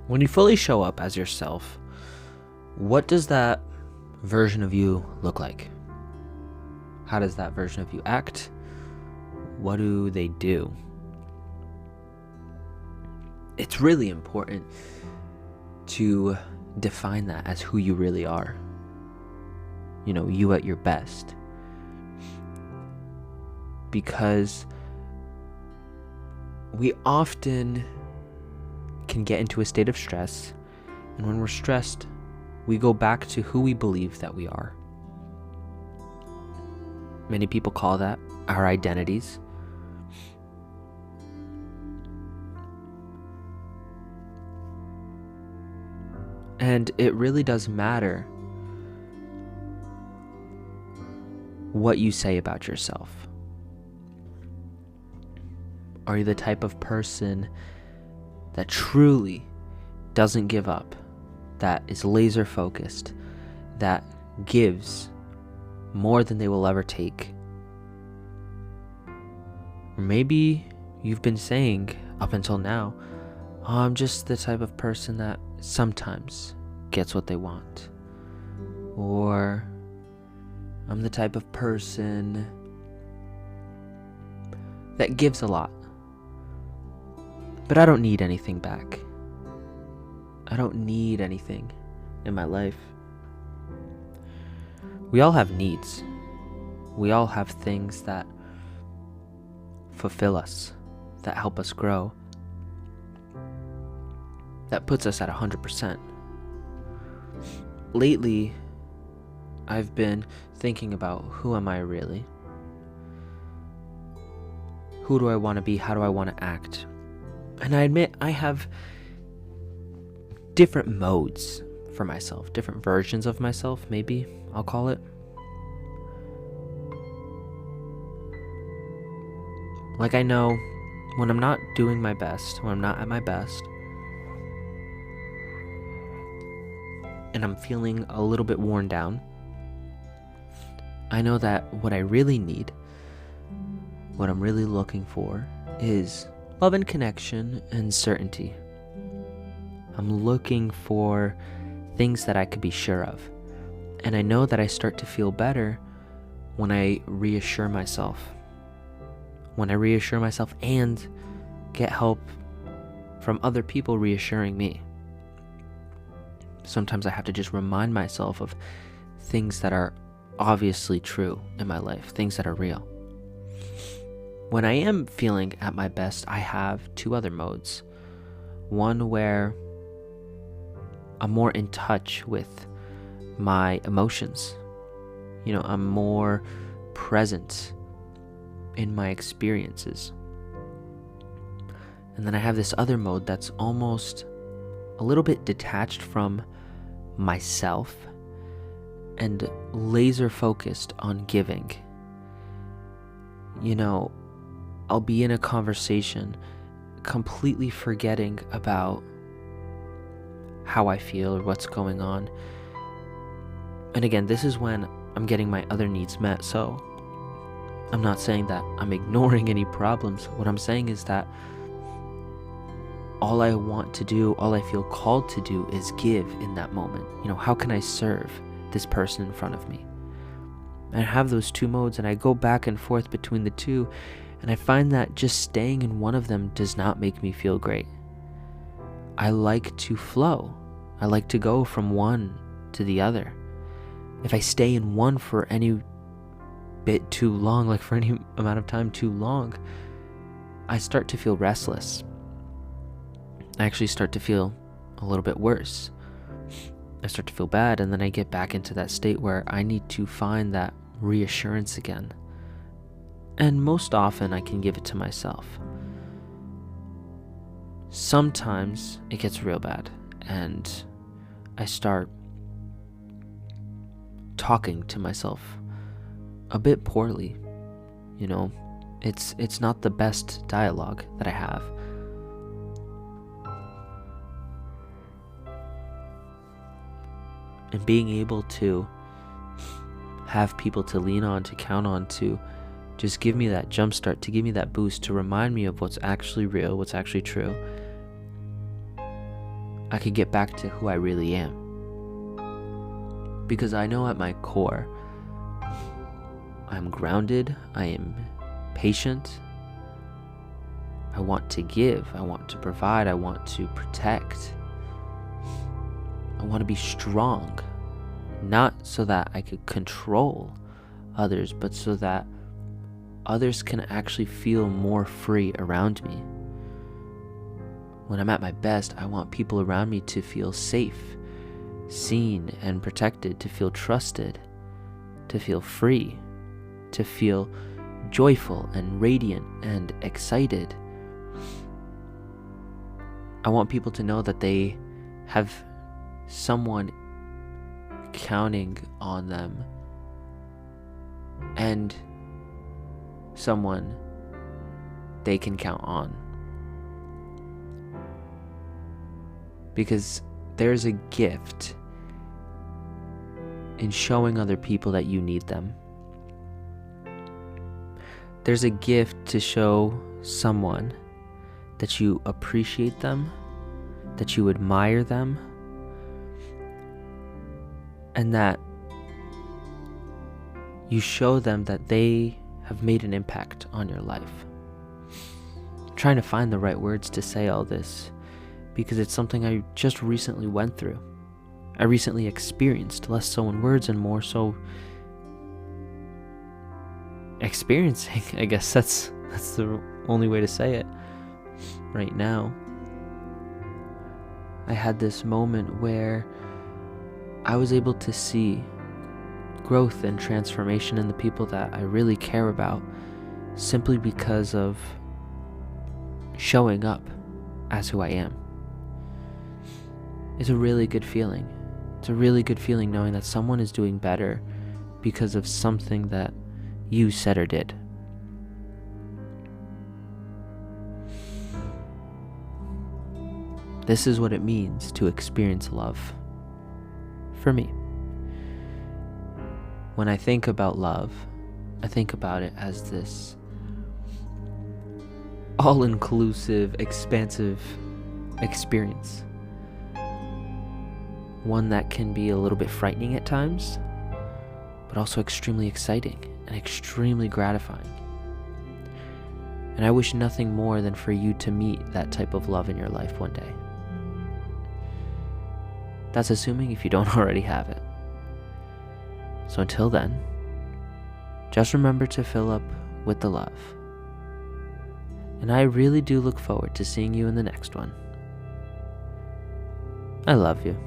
When you fully show up as yourself, what does that version of you look like? How does that version of you act? What do they do? It's really important to define that as who you really are. You know, you at your best. Because we often can get into a state of stress, and when we're stressed, we go back to who we believe that we are. Many people call that our identities. And it really does matter what you say about yourself. Are you the type of person that truly doesn't give up, that is laser focused, that gives more than they will ever take? Or maybe you've been saying up until now, oh, I'm just the type of person that sometimes gets what they want. Or I'm the type of person that gives a lot, but I don't need anything back. I don't need anything in my life. We all have needs. We all have things that fulfill us, that help us grow, that puts us at 100%. Lately, I've been thinking about who am I really? Who do I want to be? How do I want to act? And I admit I have different modes for myself, different versions of myself, maybe I'll call it. Like, I know when I'm not doing my best, when I'm not at my best, and I'm feeling a little bit worn down, I know that what I really need, what I'm really looking for, is love and connection and certainty. I'm looking for things that I could be sure of. And I know that I start to feel better when I reassure myself. When I reassure myself and get help from other people reassuring me. Sometimes I have to just remind myself of things that are obviously true in my life, things that are real. When I am feeling at my best, I have two other modes. One where I'm more in touch with my emotions. You know, I'm more present in my experiences. And then I have this other mode that's almost a little bit detached from myself and laser focused on giving. You know, I'll be in a conversation completely forgetting about how I feel or what's going on. And again, this is when I'm getting my other needs met, so I'm not saying that I'm ignoring any problems. What I'm saying is that all I want to do, all I feel called to do is give in that moment. You know, how can I serve this person in front of me? And I have those two modes, and I go back and forth between the two, and I find that just staying in one of them does not make me feel great. I like to flow. I like to go from one to the other. If I stay in one for any bit too long, like for any amount of time too long, I start to feel restless. I actually start to feel a little bit worse. I start to feel bad, and then I get back into that state where I need to find that reassurance again. And most often I can give it to myself. Sometimes it gets real bad, and I start talking to myself a bit poorly. You know, it's not the best dialogue that I have. And being able to have people to lean on, to count on, to just give me that jump start, to give me that boost, to remind me of what's actually real, what's actually true. I could get back to who I really am. Because I know at my core, I'm grounded, I am patient, I want to give, I want to provide, I want to protect. I want to be strong, not so that I could control others, but so that others can actually feel more free around me. When I'm at my best, I want people around me to feel safe, seen and protected, to feel trusted, to feel free, to feel joyful and radiant and excited. I want people to know that they have someone counting on them and someone they can count on. Because there's a gift in showing other people that you need them. There's a gift to show someone that you appreciate them, that you admire them, and that you show them that they have made an impact on your life. I'm trying to find the right words to say all this because it's something I just recently went through. I recently experienced, less so in words and more so experiencing. I guess that's the only way to say it right now. I had this moment where I was able to see growth and transformation in the people that I really care about simply because of showing up as who I am. It's a really good feeling. It's a really good feeling knowing that someone is doing better because of something that you said or did. This is what it means to experience love. For me. When I think about love, I think about it as this all-inclusive, expansive experience. One that can be a little bit frightening at times, but also extremely exciting and extremely gratifying. And I wish nothing more than for you to meet that type of love in your life one day. That's assuming if you don't already have it. So until then, just remember to fill up with the love. And I really do look forward to seeing you in the next one. I love you.